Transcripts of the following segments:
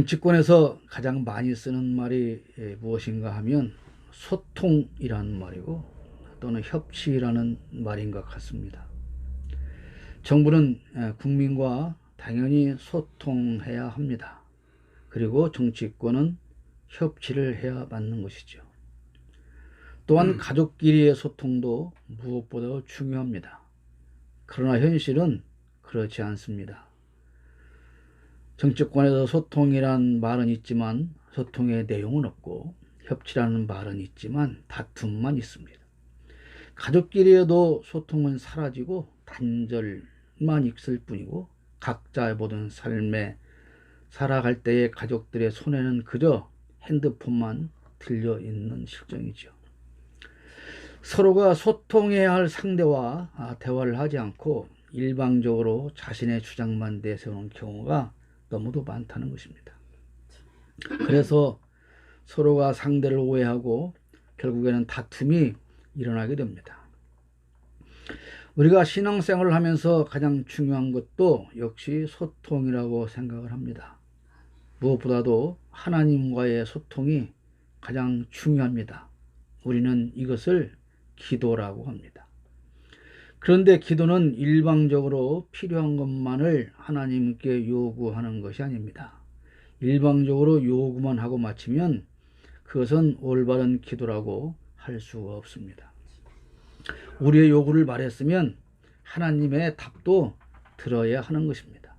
정치권에서 가장 많이 쓰는 말이 무엇인가 하면 소통이라는 말이고 또는 협치라는 말인 것 같습니다. 정부는 국민과 당연히 소통해야 합니다. 그리고 정치권은 협치를 해야 맞는 것이죠. 또한 가족끼리의 소통도 무엇보다 중요합니다. 그러나 현실은 그렇지 않습니다. 정치권에서 소통이란 말은 있지만 소통의 내용은 없고 협치라는 말은 있지만 다툼만 있습니다. 가족끼리에도 소통은 사라지고 단절만 있을 뿐이고 각자 보던 삶에 살아갈 때의 가족들의 손에는 그저 핸드폰만 들려 있는 실정이죠. 서로가 소통해야 할 상대와 대화를 하지 않고 일방적으로 자신의 주장만 내세우는 경우가 너무도 많다는 것입니다. 그래서 서로가 상대를 오해하고 결국에는 다툼이 일어나게 됩니다. 우리가 신앙생활을 하면서 가장 중요한 것도 역시 소통이라고 생각을 합니다. 무엇보다도 하나님과의 소통이 가장 중요합니다. 우리는 이것을 기도라고 합니다. 그런데 기도는 일방적으로 필요한 것만을 하나님께 요구하는 것이 아닙니다. 일방적으로 요구만 하고 마치면 그것은 올바른 기도라고 할 수가 없습니다. 우리의 요구를 말했으면 하나님의 답도 들어야 하는 것입니다.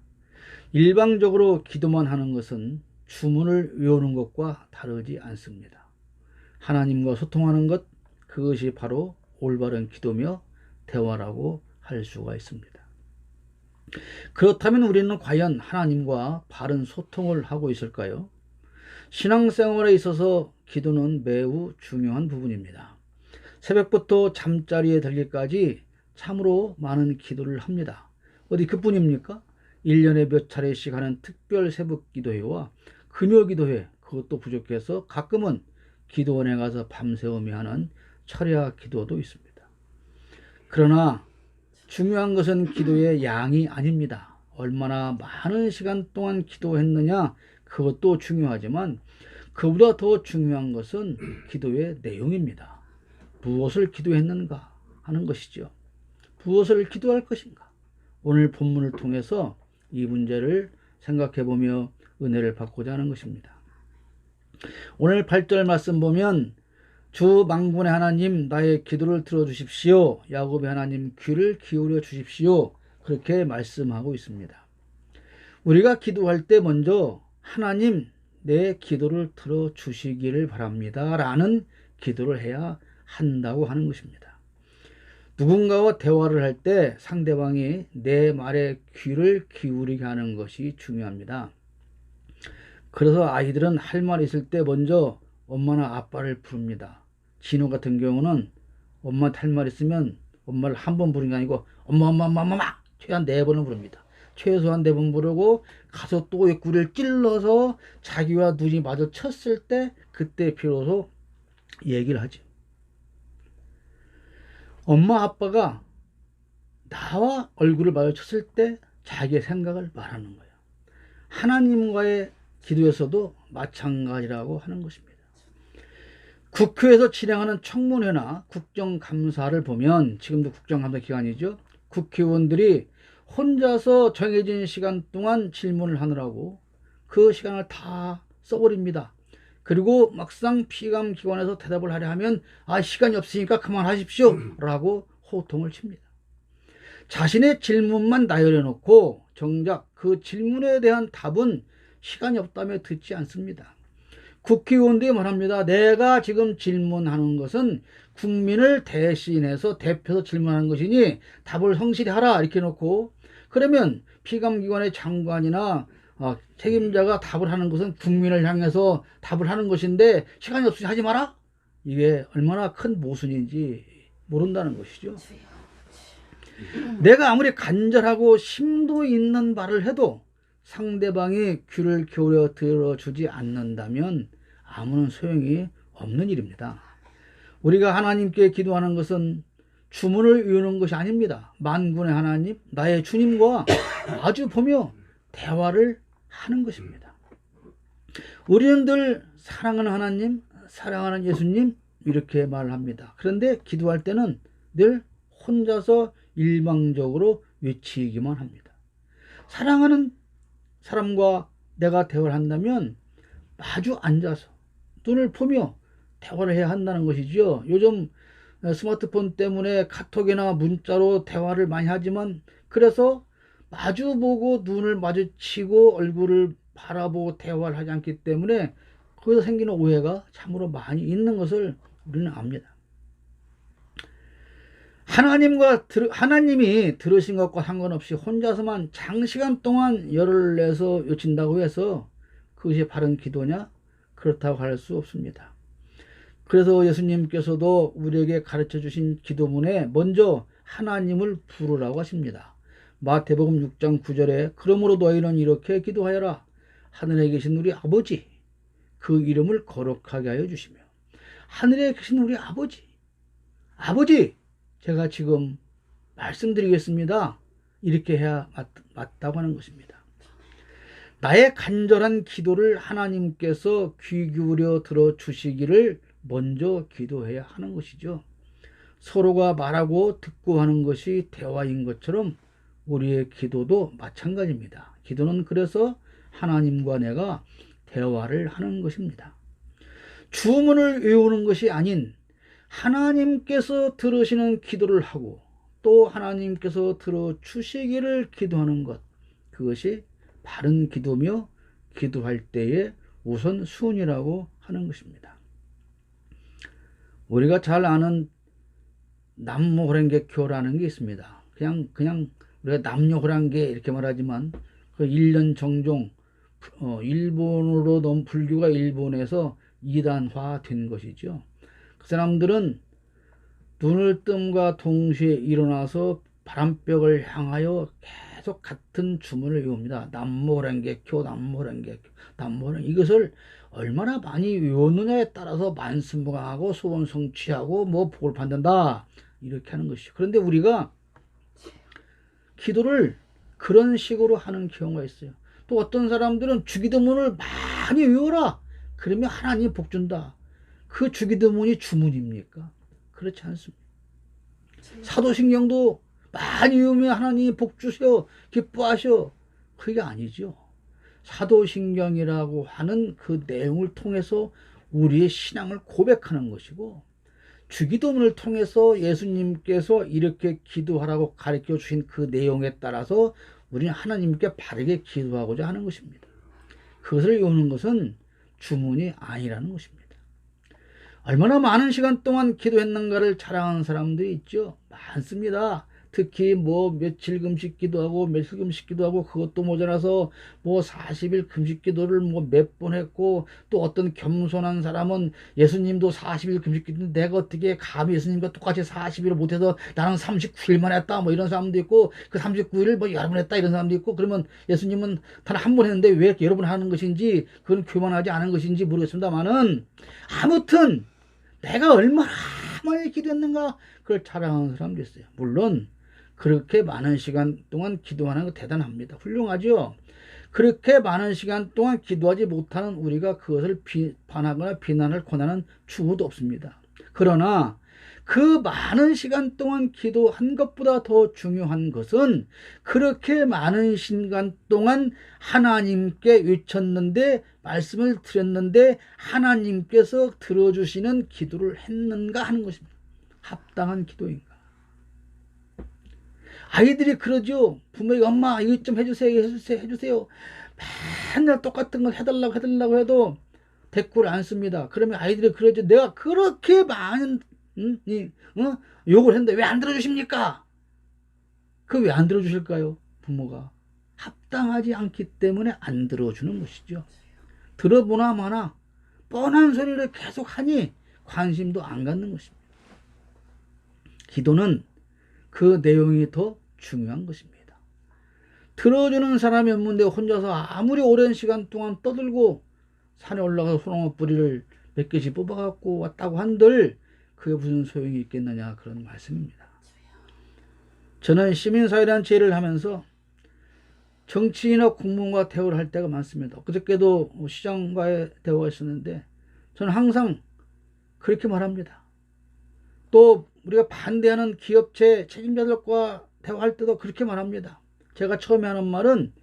일방적으로 기도만 하는 것은 주문을 외우는 것과 다르지 않습니다. 하나님과 소통하는 것, 그것이 바로 올바른 기도며 대화라고 할 수가 있습니다. 그렇다면 우리는 과연 하나님과 바른 소통을 하고 있을까요? 신앙생활에 있어서 기도는 매우 중요한 부분입니다. 새벽부터 잠자리에 들기까지 참으로 많은 기도를 합니다. 어디 그뿐입니까? 1년에 몇 차례씩 하는 특별 새벽 기도회와 금요 기도회, 그것도 부족해서 가끔은 기도원에 가서 밤새우며 하는 철야 기도도 있습니다. 그러나 중요한 것은 기도의 양이 아닙니다. 얼마나 많은 시간 동안 기도했느냐, 그것도 중요하지만 그보다 더 중요한 것은 기도의 내용입니다. 무엇을 기도했는가 하는 것이죠. 무엇을 기도할 것인가. 오늘 본문을 통해서 이 문제를 생각해보며 은혜를 받고자 하는 것입니다. 오늘 8절 말씀 보면 주 만군의 하나님 나의 기도를 들어주십시오. 야곱의 하나님 귀를 기울여 주십시오. 그렇게 말씀하고 있습니다. 우리가 기도할 때 먼저 하나님 내 기도를 들어주시기를 바랍니다 라는 기도를 해야 한다고 하는 것입니다. 누군가와 대화를 할 때 상대방이 내 말에 귀를 기울이게 하는 것이 중요합니다. 그래서 아이들은 할 말이 있을 때 먼저 엄마나 아빠를 부릅니다. 진호 같은 경우는 엄마한테 할 말 있으면 엄마를 한 번 부르는 게 아니고 엄마 최소한 4번을 부릅니다. 최소한 4번 부르고 가서 또 옆구리를 찔러서 자기와 눈이 마주쳤을 때 그때 비로소 얘기를 하죠. 엄마 아빠가 나와 얼굴을 마주쳤을 때 자기의 생각을 말하는 거예요. 하나님과의 기도에서도 마찬가지라고 하는 것입니다. 국회에서 진행하는 청문회나 국정감사를 보면, 지금도 국정감사 기간이죠. 국회의원들이 혼자서 정해진 시간 동안 질문을 하느라고 그 시간을 다 써버립니다. 그리고 막상 피감기관에서 대답을 하려 하면 시간이 없으니까 그만하십시오 라고 호통을 칩니다. 자신의 질문만 나열해 놓고 정작 그 질문에 대한 답은 시간이 없다며 듣지 않습니다. 국회의원들이 말합니다. 내가 지금 질문하는 것은 국민을 대신해서 대표해서 질문하는 것이니 답을 성실히 하라 이렇게 놓고, 그러면 피감기관의 장관이나 책임자가 답을 하는 것은 국민을 향해서 답을 하는 것인데 시간이 없으니 하지 마라? 이게 얼마나 큰 모순인지 모른다는 것이죠. 내가 아무리 간절하고 심도 있는 말을 해도 상대방이 귀를 기울여 들어주지 않는다면 아무런 소용이 없는 일입니다. 우리가 하나님께 기도하는 것은 주문을 외우는 것이 아닙니다. 만군의 하나님, 나의 주님과 마주 보며 대화를 하는 것입니다. 우리는 늘 사랑하는 하나님, 사랑하는 예수님 이렇게 말합니다. 그런데 기도할 때는 늘 혼자서 일방적으로 외치기만 합니다. 사랑하는 사람과 내가 대화를 한다면 마주 앉아서 눈을 보며 대화를 해야 한다는 것이죠. 요즘 스마트폰 때문에 카톡이나 문자로 대화를 많이 하지만, 그래서 마주보고 눈을 마주치고 얼굴을 바라보고 대화를 하지 않기 때문에 거기서 생기는 오해가 참으로 많이 있는 것을 우리는 압니다. 하나님이 들으신 것과 상관없이 혼자서만 장시간 동안 열을 내서 외친다고 해서 그것이 바른 기도냐? 그렇다고 할 수 없습니다. 그래서 예수님께서도 우리에게 가르쳐 주신 기도문에 먼저 하나님을 부르라고 하십니다. 마태복음 6장 9절에 그러므로 너희는 이렇게 기도하여라. 하늘에 계신 우리 아버지, 그 이름을 거룩하게 하여 주시며. 하늘에 계신 우리 아버지, 제가 지금 말씀드리겠습니다. 이렇게 해야 맞다고 하는 것입니다. 나의 간절한 기도를 하나님께서 귀 기울여 들어주시기를 먼저 기도해야 하는 것이죠. 서로가 말하고 듣고 하는 것이 대화인 것처럼 우리의 기도도 마찬가지입니다. 기도는 그래서 하나님과 내가 대화를 하는 것입니다. 주문을 외우는 것이 아닌 하나님께서 들으시는 기도를 하고 또 하나님께서 들어주시기를 기도하는 것, 그것이 바른 기도며 기도할 때의 우선순위라고 하는 것입니다. 우리가 잘 아는 남모호랭개교라는 게 있습니다. 그냥 우리가 남녀호랑개 이렇게 말하지만 그 1년 정종 일본으로 넘 불교가 일본에서 이단화된 것이죠. 그 사람들은 눈을 뜸과 동시에 일어나서 바람벽을 향하여 계속 같은 주문을 외웁니다. 남모호랭개교, 이것을 얼마나 많이 외웠느냐에 따라서 만수무강하고 소원 성취하고 뭐 복을 받는다 이렇게 하는 것이죠. 그런데 우리가 기도를 그런 식으로 하는 경우가 있어요. 또 어떤 사람들은 주기도문을 많이 외워라, 그러면 하나님 복 준다. 그 주기도문이 주문입니까? 그렇지 않습니다. 사도신경도 많이 외우면 하나님 복 주세요, 기뻐하셔, 그게 아니죠. 사도신경이라고 하는 그 내용을 통해서 우리의 신앙을 고백하는 것이고, 주기도문을 통해서 예수님께서 이렇게 기도하라고 가르쳐 주신 그 내용에 따라서 우리는 하나님께 바르게 기도하고자 하는 것입니다. 그것을 외우는 것은 주문이 아니라는 것입니다. 얼마나 많은 시간 동안 기도했는가를 자랑하는 사람들이 있죠. 많습니다. 특히 뭐 며칠 금식 기도하고 며칠 금식 기도하고 그것도 모자라서 뭐 40일 금식 기도를 뭐 몇 번 했고, 또 어떤 겸손한 사람은 예수님도 40일 금식 기도, 내가 어떻게 감히 예수님과 똑같이 40일을 못해서 나는 39일만 했다 뭐 이런 사람도 있고, 그 39일을 뭐 여러 번 했다 이런 사람도 있고, 그러면 예수님은 단 한 번 했는데 왜 여러 번 하는 것인지, 그건 교만하지 않은 것인지 모르겠습니다만은, 아무튼 내가 얼마나 많이 기도했는가 그걸 자랑하는 사람도 있어요. 물론 그렇게 많은 시간 동안 기도하는 거 대단합니다. 훌륭하죠. 그렇게 많은 시간 동안 기도하지 못하는 우리가 그것을 비판하거나 비난할 권한은 추구도 없습니다. 그러나 그 많은 시간 동안 기도한 것보다 더 중요한 것은 그렇게 많은 시간 동안 하나님께 외쳤는데, 말씀을 드렸는데 하나님께서 들어주시는 기도를 했는가 하는 것입니다. 합당한 기도인가. 아이들이 그러죠. 부모에게 엄마 이것 좀 해주세요. 맨날 똑같은 걸 해달라고 해도 대꾸를 안 씁니다. 그러면 아이들이 그러죠. 내가 그렇게 많은 욕을 했는데 왜 안 들어주십니까? 그 왜 안 들어주실까요? 부모가 합당하지 않기 때문에 안 들어주는 것이죠. 들어보나 마나 뻔한 소리를 계속 하니 관심도 안 갖는 것입니다. 기도는 그 내용이 더 중요한 것입니다. 들어주는 사람이 없는데 혼자서 아무리 오랜 시간 동안 떠들고 산에 올라가서 소나무 뿌리를 몇 개씩 뽑아갖고 왔다고 한들 그게 무슨 소용이 있겠느냐, 그런 말씀입니다. 저는 시민사회라는 제의를 하면서 정치인이나 공무원과 대화를 할 때가 많습니다. 그저께도 시장과의 대화가 있었는데 저는 항상 그렇게 말합니다. 또 우리가 반대하는 기업체 책임자들과 대화할 때도 그렇게 말합니다. 제가 처음에 하는 말은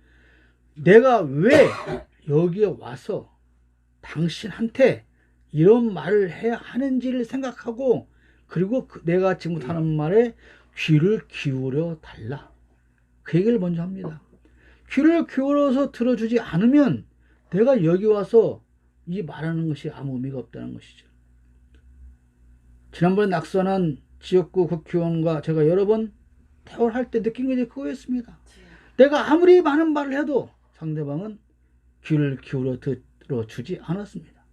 내가 왜 여기에 와서 당신한테 이런 말을 해야 하는지를 생각하고 그리고 내가 지금 하는 말에 귀를 기울여 달라. 그 얘기를 먼저 합니다. 귀를 기울여서 들어주지 않으면 내가 여기 와서 이 말하는 것이 아무 의미가 없다는 것이죠. 지난번에 낙선한 지역구 국회의원과 제가 여러 번 대화를 할 때 느낀 것이 그거였습니다. 내가 아무리 많은 말을 해도 상대방은 귀를 기울여 들어주지 않았습니다.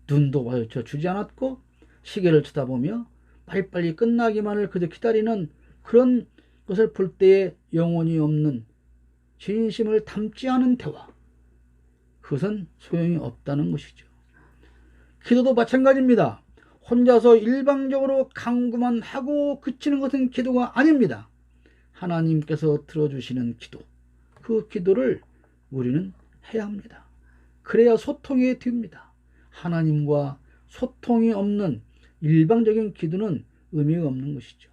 눈도 마주쳐 주지 않았고 시계를 쳐다보며 빨리빨리 끝나기만을 그저 기다리는 그런 것을 볼 때에 영혼이 없는 진심을 담지 않은 대화, 그것은 소용이 없다는 것이죠. 기도도 마찬가지입니다. 혼자서 일방적으로 강구만 하고 그치는 것은 기도가 아닙니다. 하나님께서 들어주시는 기도, 그 기도를 우리는 해야 합니다. 그래야 소통이 됩니다. 하나님과 소통이 없는 일방적인 기도는 의미가 없는 것이죠.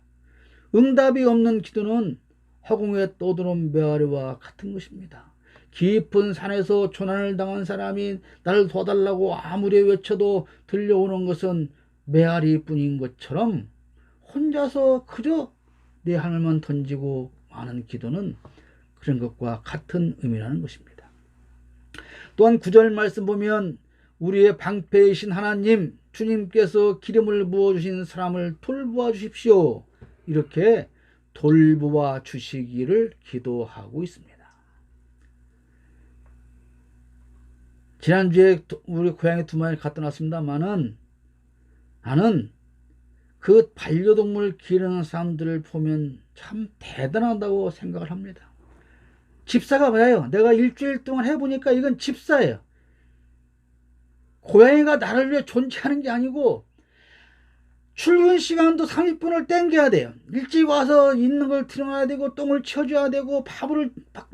응답이 없는 기도는 허공에 떠도는 메아리와 같은 것입니다. 깊은 산에서 조난을 당한 사람이 나를 도와달라고 아무리 외쳐도 들려오는 것은 메아리뿐인 것처럼 혼자서 그저 내 하늘만 던지고 마는 기도는 그런 것과 같은 의미라는 것입니다. 또한 9절 말씀 보면 우리의 방패이신 하나님 주님께서 기름을 부어주신 사람을 돌보아 주십시오. 이렇게 돌보아 주시기를 기도하고 있습니다. 지난주에 우리 고양이 2마리 갖다 놨습니다만은 나는 그 반려동물 기르는 사람들을 보면 참 대단하다고 생각을 합니다. 집사가 뭐예요? 내가 일주일 동안 해보니까 이건 집사예요. 고양이가 나를 위해 존재하는 게 아니고 출근 시간도 30분을 땡겨야 돼요. 일찍 와서 있는 걸 틀어놔야 되고 똥을 치워줘야 되고 밥을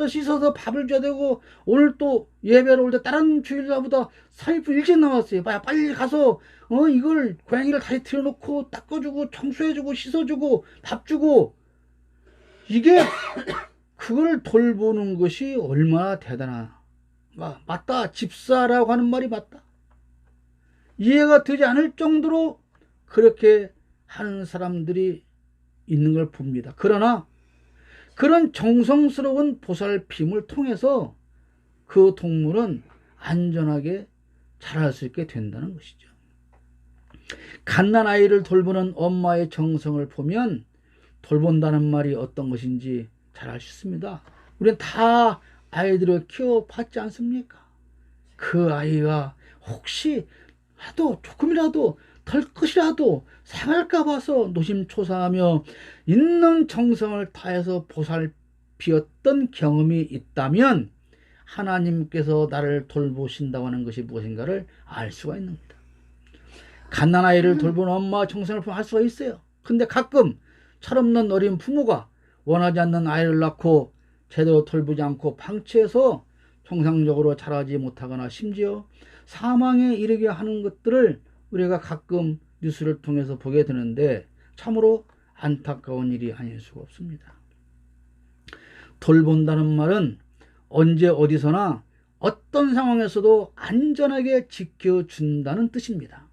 씻어서 밥을 줘야 되고 오늘 또 예배를 올 때 다른 주일날보다 30분 일찍 나왔어요. 빨리 가서 이걸 고양이를 다시 틀어놓고 닦아주고 청소해주고 씻어주고 밥 주고 이게 그걸 돌보는 것이 얼마나 대단하. 맞다. 집사라고 하는 말이 맞다. 이해가 되지 않을 정도로 그렇게 하는 사람들이 있는 걸 봅니다. 그러나 그런 정성스러운 보살핌을 통해서 그 동물은 안전하게 자랄 수 있게 된다는 것이죠. 갓난아이를 돌보는 엄마의 정성을 보면 돌본다는 말이 어떤 것인지 잘 알 수 있습니다. 우리는 다 아이들을 키워봤지 않습니까? 그 아이가 혹시 조금이라도 덜 것이라도 상할까 봐서 노심초사하며 있는 정성을 다해서 보살피었던 경험이 있다면 하나님께서 나를 돌보신다고 하는 것이 무엇인가를 알 수가 있는 겁니다. 갓난아이를 돌보는 엄마와 정성을 할 수가 있어요. 근데 가끔 철없는 어린 부모가 원하지 않는 아이를 낳고 제대로 돌보지 않고 방치해서 정상적으로 자라지 못하거나 심지어 사망에 이르게 하는 것들을 우리가 가끔 뉴스를 통해서 보게 되는데 참으로 안타까운 일이 아닐 수가 없습니다. 돌본다는 말은 언제 어디서나 어떤 상황에서도 안전하게 지켜준다는 뜻입니다.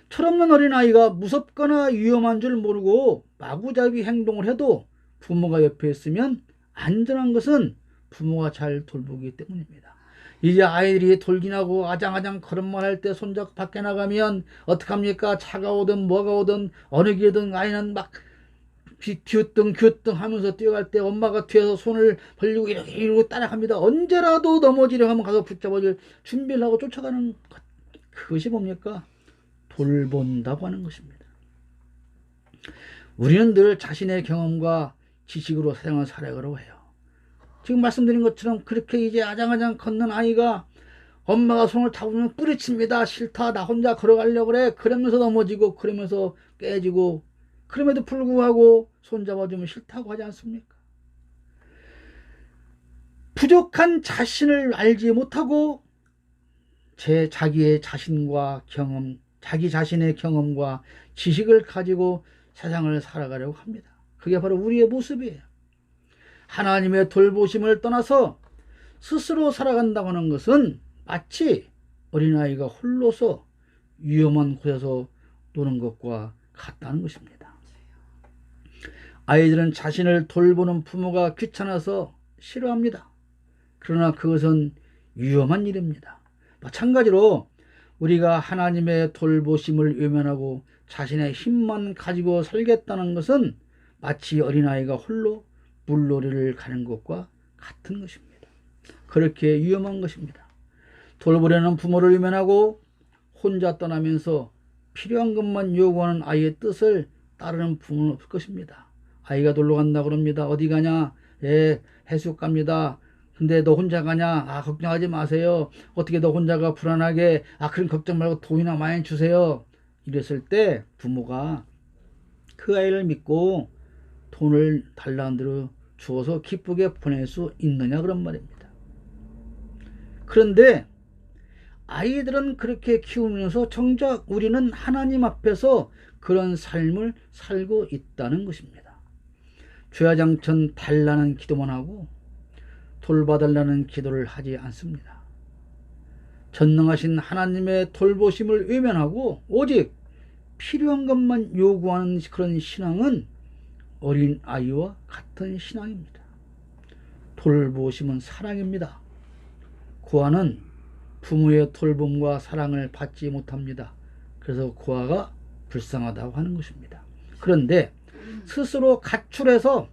철없는 어린아이가 무섭거나 위험한 줄 모르고 마구잡이 행동을 해도 부모가 옆에 있으면 안전한 것은 부모가 잘 돌보기 때문입니다. 이제 아이들이 돌진하고 아장아장 걸음만 할 때 손잡고 밖에 나가면 어떡합니까? 차가 오든 뭐가 오든 어느 길이든 아이는 막 뒤으뚱 하면서 뛰어갈 때 엄마가 뒤에서 손을 벌리고 이러고 따라갑니다. 언제라도 넘어지려 하면 가서 붙잡아줄 준비를 하고 쫓아가는 것. 그것이 뭡니까? 돌본다고 하는 것입니다. 우리는 늘 자신의 경험과 지식으로 세상을 살아가려고 해요. 지금 말씀드린 것처럼 그렇게 이제 아장아장 걷는 아이가 엄마가 손을 잡으면 뿌리칩니다. 싫다. 나 혼자 걸어가려고 그래. 그러면서 넘어지고 그러면서 깨지고 그럼에도 불구하고 손 잡아주면 싫다고 하지 않습니까? 부족한 자신을 알지 못하고 자기의 자신과 경험, 자기 자신의 경험과 지식을 가지고 세상을 살아가려고 합니다. 그게 바로 우리의 모습이에요. 하나님의 돌보심을 떠나서 스스로 살아간다고 하는 것은 마치 어린아이가 홀로서 위험한 곳에서 노는 것과 같다는 것입니다. 아이들은 자신을 돌보는 부모가 귀찮아서 싫어합니다. 그러나 그것은 위험한 일입니다. 마찬가지로 우리가 하나님의 돌보심을 외면하고 자신의 힘만 가지고 살겠다는 것은 마치 어린아이가 홀로 물놀이를 가는 것과 같은 것입니다. 그렇게 위험한 것입니다. 돌보려는 부모를 외면하고 혼자 떠나면서 필요한 것만 요구하는 아이의 뜻을 따르는 부모는 없을 것입니다. 아이가 놀러 간다고 그럽니다. 어디 가냐? 예, 해수 갑니다. 근데 너 혼자 가냐? 아, 걱정하지 마세요. 어떻게 너 혼자가 불안하게, 그럼 걱정 말고 돈이나 많이 주세요. 이랬을 때 부모가 그 아이를 믿고 돈을 달라는 대로 주어서 기쁘게 보낼 수 있느냐 그런 말입니다. 그런데 아이들은 그렇게 키우면서 정작 우리는 하나님 앞에서 그런 삶을 살고 있다는 것입니다. 주야장천 달라는 기도만 하고 돌봐달라는 기도를 하지 않습니다. 전능하신 하나님의 돌보심을 외면하고 오직 필요한 것만 요구하는 그런 신앙은 어린 아이와 같은 신앙입니다. 돌보심은 사랑입니다. 고아는 부모의 돌봄과 사랑을 받지 못합니다. 그래서 고아가 불쌍하다고 하는 것입니다. 그런데 스스로 가출해서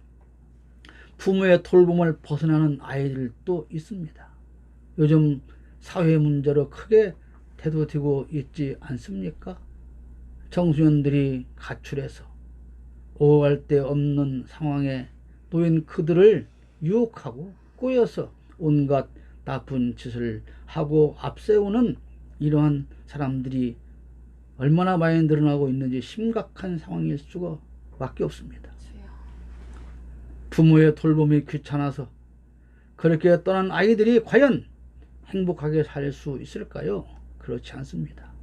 부모의 돌봄을 벗어나는 아이들도 있습니다. 요즘 사회 문제로 크게 대두되고 있지 않습니까? 청소년들이 가출해서 오갈 데 없는 상황에 놓인 그들을 유혹하고 꼬여서 온갖 나쁜 짓을 하고 앞세우는 이러한 사람들이 얼마나 많이 늘어나고 있는지 심각한 상황일 수가 밖에 없습니다. 부모의 돌봄이 귀찮아서 그렇게 떠난 아이들이 과연 행복하게 살 수 있을까요? 그렇지 않습니다.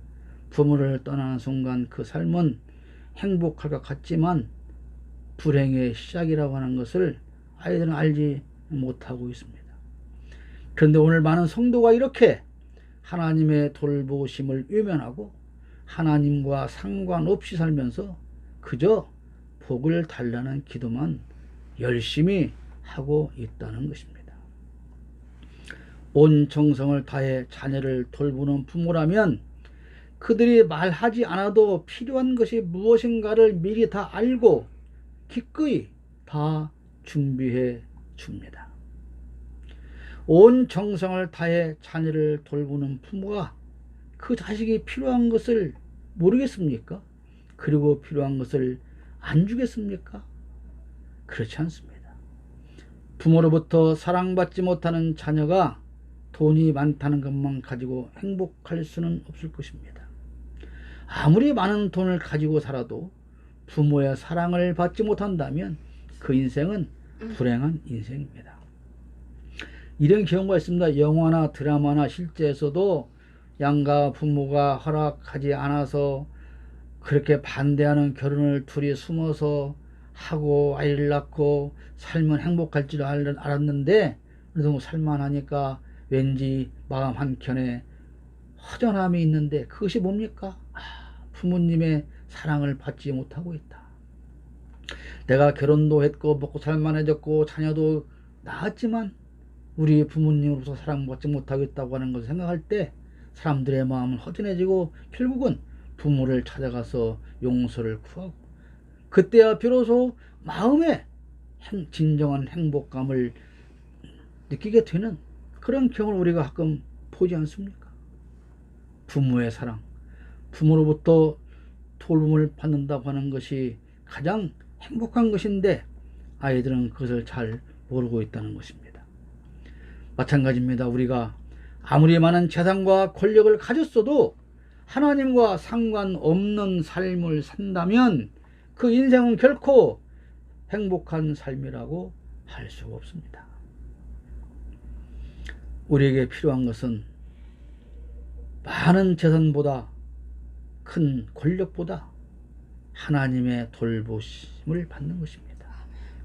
부모를 떠나는 순간 그 삶은 행복할 것 같지만 불행의 시작이라고 하는 것을 아이들은 알지 못하고 있습니다. 그런데 오늘 많은 성도가 이렇게 하나님의 돌보심을 외면하고 하나님과 상관없이 살면서 그저 복을 달라는 기도만 열심히 하고 있다는 것입니다. 온 정성을 다해 자녀를 돌보는 부모라면 그들이 말하지 않아도 필요한 것이 무엇인가를 미리 다 알고 기꺼이 다 준비해 줍니다. 온 정성을 다해 자녀를 돌보는 부모가 그 자식이 필요한 것을 모르겠습니까? 그리고 필요한 것을 안 주겠습니까? 그렇지 않습니다. 부모로부터 사랑받지 못하는 자녀가 돈이 많다는 것만 가지고 행복할 수는 없을 것입니다. 아무리 많은 돈을 가지고 살아도 부모의 사랑을 받지 못한다면 그 인생은 불행한 인생입니다. 이런 경우가 있습니다. 영화나 드라마나 실제에서도 양가 부모가 허락하지 않아서 그렇게 반대하는 결혼을 둘이 숨어서 하고 아이를 낳고 살면 행복할 줄 알았는데 그래도 살만하니까 왠지 마음 한켠에 허전함이 있는데 그것이 뭡니까? 부모님의 사랑을 받지 못하고 있다. 내가 결혼도 했고 먹고 살만해졌고 자녀도 낳았지만 우리 부모님으로부터 사랑받지 못하고 있다고 하는 것을 생각할 때 사람들의 마음은 허전해지고 결국은 부모를 찾아가서 용서를 구하고 그때야 비로소 마음에 진정한 행복감을 느끼게 되는 그런 경우를 우리가 가끔 보지 않습니까? 부모의 사랑, 부모로부터 돌봄을 받는다고 하는 것이 가장 행복한 것인데 아이들은 그것을 잘 모르고 있다는 것입니다. 마찬가지입니다. 우리가 아무리 많은 재산과 권력을 가졌어도 하나님과 상관없는 삶을 산다면 그 인생은 결코 행복한 삶이라고 할 수가 없습니다. 우리에게 필요한 것은 많은 재산보다 큰 권력보다 하나님의 돌보심을 받는 것입니다.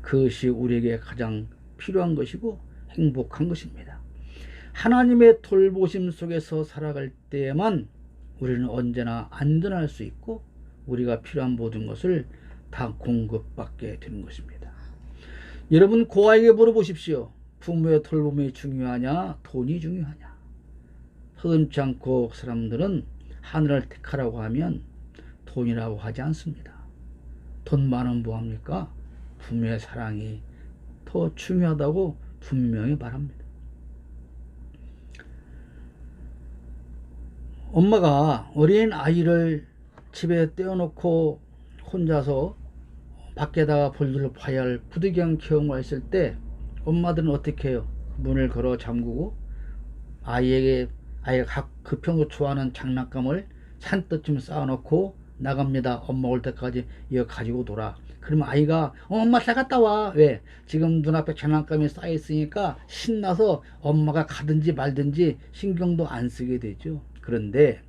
그것이 우리에게 가장 필요한 것이고 행복한 것입니다. 하나님의 돌보심 속에서 살아갈 때에만 우리는 언제나 안전할 수 있고 우리가 필요한 모든 것을 다 공급받게 되는 것입니다. 여러분 고아에게 물어보십시오. 부모의 돌봄이 중요하냐 돈이 중요하냐. 서슴지 않고 그 사람들은 하늘을 택하라고 하면 돈이라고 하지 않습니다. 돈 많으면 뭐합니까? 부모의 사랑이 더 중요하다고 분명히 말합니다. 엄마가 어린 아이를 집에 떼어놓고 혼자서 밖에다가 볼일을 봐야 할 부득이한 경우가 있을 때 엄마들은 어떻게 해요? 문을 걸어 잠그고 아이가 그 평소 좋아하는 장난감을 산뜻쯤 쌓아놓고 나갑니다. 엄마 올 때까지 이거 가지고 놀아. 그러면 아이가 엄마 잘 갔다 와. 왜? 지금 눈앞에 장난감이 쌓여있으니까 신나서 엄마가 가든지 말든지 신경도 안 쓰게 되죠. 그런데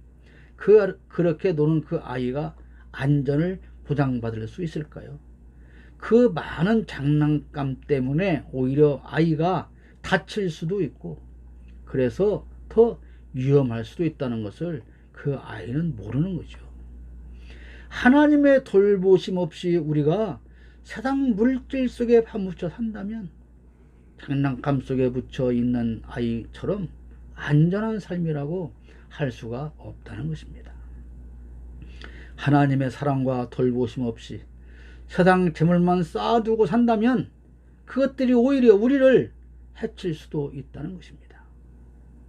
그렇게 노는 그 아이가 안전을 보장받을 수 있을까요? 그 많은 장난감 때문에 오히려 아이가 다칠 수도 있고 그래서 더 위험할 수도 있다는 것을 그 아이는 모르는 거죠. 하나님의 돌보심 없이 우리가 세상 물질 속에 파묻혀 산다면 장난감 속에 묻혀 있는 아이처럼 안전한 삶이라고 할 수가 없다는 것입니다. 하나님의 사랑과 돌보심 없이 세상 재물만 쌓아두고 산다면 그것들이 오히려 우리를 해칠 수도 있다는 것입니다.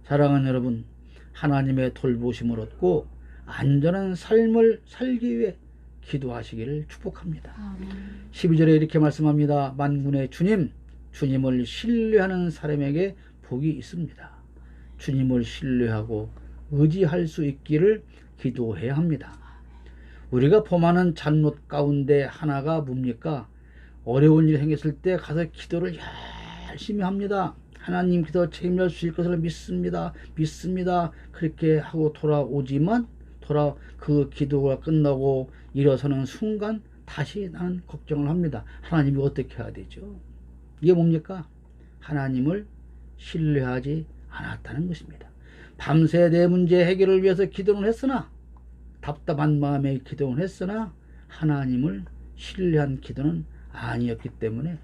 사랑하는 여러분, 하나님의 돌보심을 얻고 안전한 삶을 살기 위해 기도하시기를 축복합니다. 12절에 이렇게 말씀합니다. 만군의 주님, 주님을 신뢰하는 사람에게 복이 있습니다. 주님을 신뢰하고 의지할 수 있기를 기도해야 합니다. 우리가 범하는 잘못 가운데 하나가 뭡니까? 어려운 일이 생겼을 때 가서 기도를 열심히 합니다. 하나님께서 책임져 주실 것을 믿습니다. 그렇게 하고 돌아오지만 그 기도가 끝나고 일어서는 순간 다시 나는 걱정을 합니다. 하나님이 어떻게 해야 되죠? 이게 뭡니까? 하나님을 신뢰하지 않았다는 것입니다. 밤새 내 문제 해결을 위해서 기도는 했으나 답답한 마음에 기도는 했으나 하나님을 신뢰한 기도는 아니었기 때문에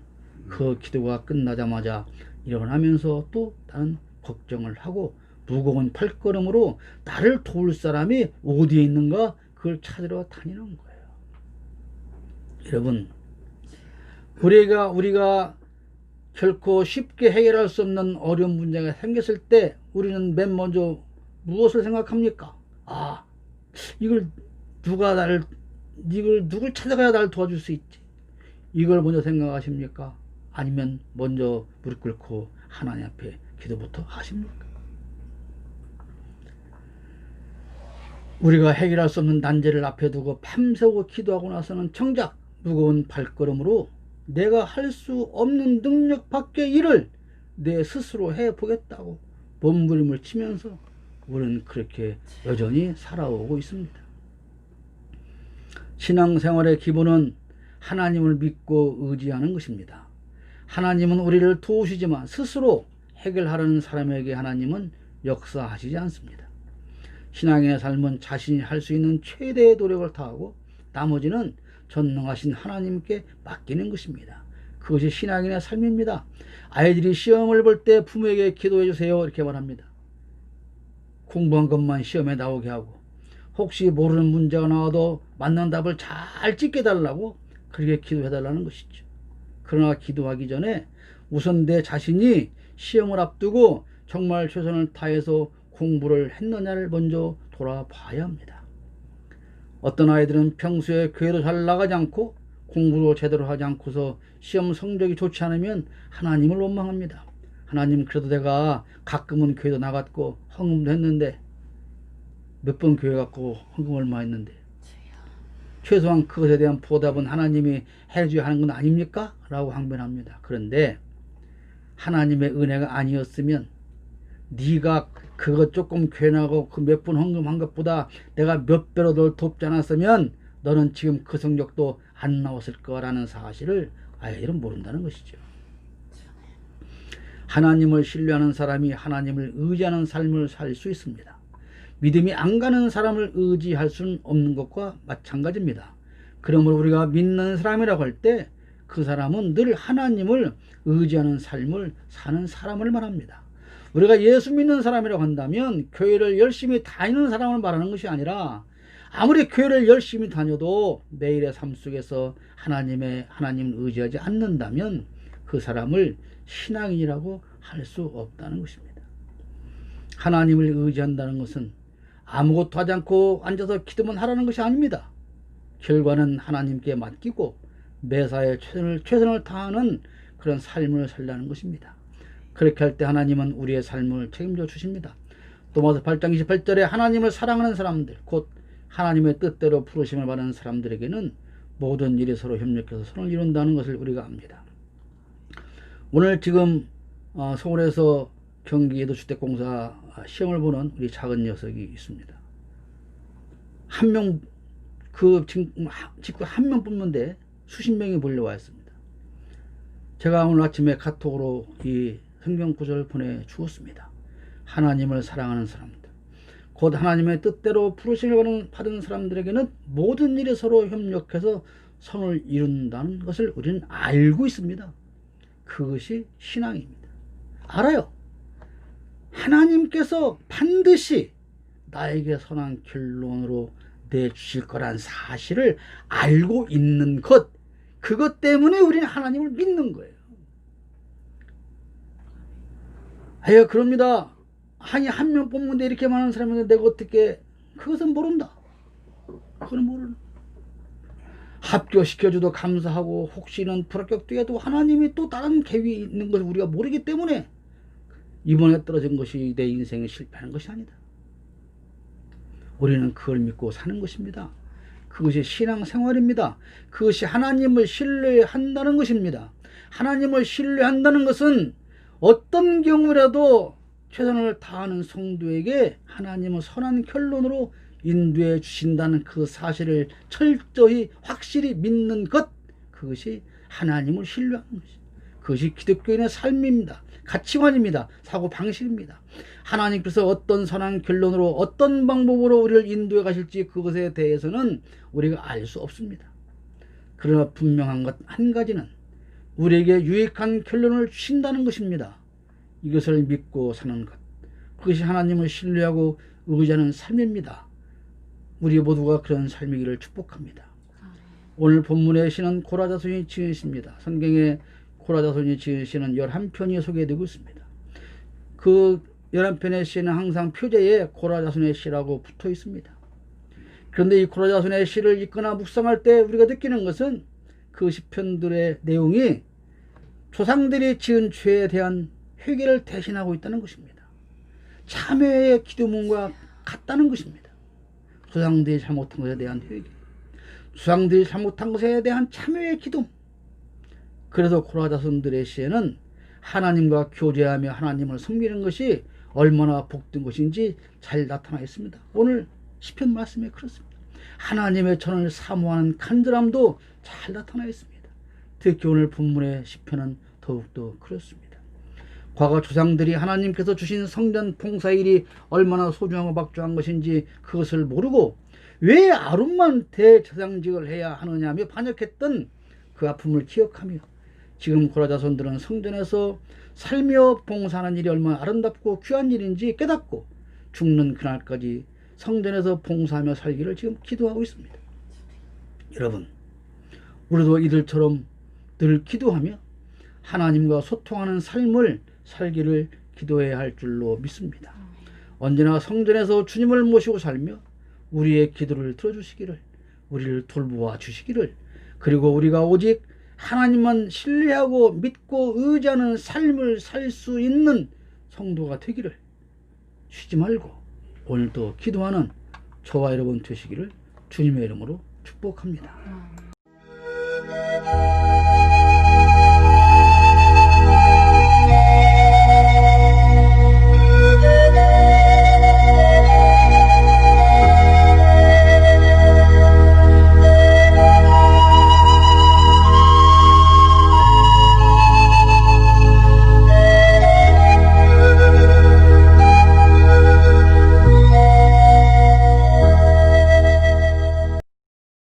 그 기도가 끝나자마자 일어나면서 또 다른 걱정을 하고 무거운 발걸음으로 나를 도울 사람이 어디에 있는가 그걸 찾으러 다니는 거예요. 여러분, 우리가 결코 쉽게 해결할 수 없는 어려운 문제가 생겼을 때 우리는 맨 먼저 무엇을 생각합니까? 이걸 누굴 찾아가야 나를 도와줄 수 있지? 이걸 먼저 생각하십니까? 아니면 먼저 무릎 꿇고 하나님 앞에 기도부터 하십니까? 우리가 해결할 수 없는 난제를 앞에 두고 밤새고 기도하고 나서는 정작 무거운 발걸음으로 내가 할 수 없는 능력 밖의 일을 내 스스로 해보겠다고 몸부림을 치면서 우리는 그렇게 여전히 살아오고 있습니다. 신앙생활의 기본은 하나님을 믿고 의지하는 것입니다. 하나님은 우리를 도우시지만 스스로 해결하려는 사람에게 하나님은 역사하시지 않습니다. 신앙의 삶은 자신이 할 수 있는 최대의 노력을 다하고 나머지는 전능하신 하나님께 맡기는 것입니다. 그것이 신앙인의 삶입니다. 아이들이 시험을 볼 때 부모에게 기도해 주세요 이렇게 말합니다. 공부한 것만 시험에 나오게 하고 혹시 모르는 문제가 나와도 맞는 답을 잘 찍게 달라고 그렇게 기도해 달라는 것이죠. 그러나 기도하기 전에 우선 내 자신이 시험을 앞두고 정말 최선을 다해서 공부를 했느냐를 먼저 돌아봐야 합니다. 어떤 아이들은 평소에 교회도 잘 나가지 않고 공부도 제대로 하지 않고서 시험 성적이 좋지 않으면 하나님을 원망합니다. 하나님, 그래도 내가 가끔은 교회도 나갔고 헌금도 했는데 몇 번 교회 갔고 헌금 얼마 했는데 최소한 그것에 대한 보답은 하나님이 해줘야 하는 건 아닙니까? 라고 항변합니다. 그런데 하나님의 은혜가 아니었으면 네가 그것 조금 괜하고 그 몇 분 헌금한 것보다 내가 몇 배로 널 돕지 않았으면 너는 지금 그 성적도 안 나왔을 거라는 사실을 아이들은 모른다는 것이죠. 하나님을 신뢰하는 사람이 하나님을 의지하는 삶을 살 수 있습니다. 믿음이 안 가는 사람을 의지할 수는 없는 것과 마찬가지입니다. 그러므로 우리가 믿는 사람이라고 할 때 그 사람은 늘 하나님을 의지하는 삶을 사는 사람을 말합니다. 우리가 예수 믿는 사람이라고 한다면 교회를 열심히 다니는 사람을 말하는 것이 아니라 아무리 교회를 열심히 다녀도 매일의 삶 속에서 하나님을 의지하지 않는다면 그 사람을 신앙인이라고 할 수 없다는 것입니다. 하나님을 의지한다는 것은 아무것도 하지 않고 앉아서 기도만 하라는 것이 아닙니다. 결과는 하나님께 맡기고 매사에 최선을 다하는 그런 삶을 살라는 것입니다. 그렇게 할 때 하나님은 우리의 삶을 책임져 주십니다. 로마서 8장 28절에 하나님을 사랑하는 사람들, 곧 하나님의 뜻대로 부르심을 받는 사람들에게는 모든 일에 서로 협력해서 선을 이룬다는 것을 우리가 압니다. 오늘 지금 서울에서 경기도주택공사 시험을 보는 우리 작은 녀석이 있습니다. 한 명, 직구 한 명 뽑는데 수십 명이 몰려와 있습니다. 제가 오늘 아침에 카톡으로 이 성경 구절을 보내주었습니다. 하나님을 사랑하는 사람들, 곧 하나님의 뜻대로 부르심을 받은 사람들에게는 모든 일에 서로 협력해서 선을 이룬다는 것을 우리는 알고 있습니다. 그것이 신앙입니다. 알아요. 하나님께서 반드시 나에게 선한 결론으로 내주실 거란 사실을 알고 있는 것, 그것 때문에 우리는 하나님을 믿는 거예요. 그럽니다. 아니 한 명 뽑는데 이렇게 많은 사람인데 내가 어떻게, 그것은 모른다. 그건 모르는. 합격시켜줘도 감사하고 혹시는 불합격돼도 하나님이 또 다른 계획이 있는 것을 우리가 모르기 때문에 이번에 떨어진 것이 내 인생에 실패하는 것이 아니다. 우리는 그걸 믿고 사는 것입니다. 그것이 신앙생활입니다. 그것이 하나님을 신뢰한다는 것입니다. 하나님을 신뢰한다는 것은 어떤 경우라도 최선을 다하는 성도에게 하나님은 선한 결론으로 인도해 주신다는 그 사실을 철저히 확실히 믿는 것, 그것이 하나님을 신뢰하는 것입니다. 그것이 기독교인의 삶입니다. 가치관입니다. 사고방식입니다. 하나님께서 어떤 선한 결론으로 어떤 방법으로 우리를 인도해 가실지 그것에 대해서는 우리가 알 수 없습니다. 그러나 분명한 것 한 가지는 우리에게 유익한 결론을 주신다는 것입니다. 이것을 믿고 사는 것, 그것이 하나님을 신뢰하고 의지하는 삶입니다. 우리 모두가 그런 삶이기를 축복합니다. 오늘 본문의 시는 고라자손이 지은 시입니다. 성경에 고라자손이 지은 시는 11편이 소개되고 있습니다. 그 11편의 시는 항상 표제에 고라자손의 시라고 붙어 있습니다. 그런데 이 고라자손의 시를 읽거나 묵상할 때 우리가 느끼는 것은 그 시편들의 내용이 조상들이 지은 죄에 대한 회개를 대신하고 있다는 것입니다. 참회의 기도문과 같다는 것입니다. 조상들이 잘못한 것에 대한 회개, 조상들이 잘못한 것에 대한 참회의 기도. 그래서 고라자손들의 시에는 하나님과 교제하며 하나님을 섬기는 것이 얼마나 복된 것인지 잘 나타나 있습니다. 오늘 시편 말씀에 그렇습니다. 하나님의 전을 사모하는 간절함도 잘 나타나 있습니다. 특히 오늘 본문의 시편은 더욱더 그렇습니다. 과거 조상들이 하나님께서 주신 성전 봉사일이 얼마나 소중하고 막중한 것인지 그것을 모르고 왜 아론만 대제사장직을 해야 하느냐며 반역했던 그 아픔을 기억하며 지금 고라자손들은 성전에서 살며 봉사하는 일이 얼마나 아름답고 귀한 일인지 깨닫고 죽는 그날까지 성전에서 봉사하며 살기를 지금 기도하고 있습니다. 여러분, 우리도 이들처럼 늘 기도하며 하나님과 소통하는 삶을 살기를 기도해야 할 줄로 믿습니다. 언제나 성전에서 주님을 모시고 살며 우리의 기도를 들어주시기를, 우리를 돌보아 주시기를, 그리고 우리가 오직 하나님만 신뢰하고 믿고 의지하는 삶을 살 수 있는 성도가 되기를 쉬지 말고 오늘도 기도하는 저와 여러분 되시기를 주님의 이름으로 축복합니다.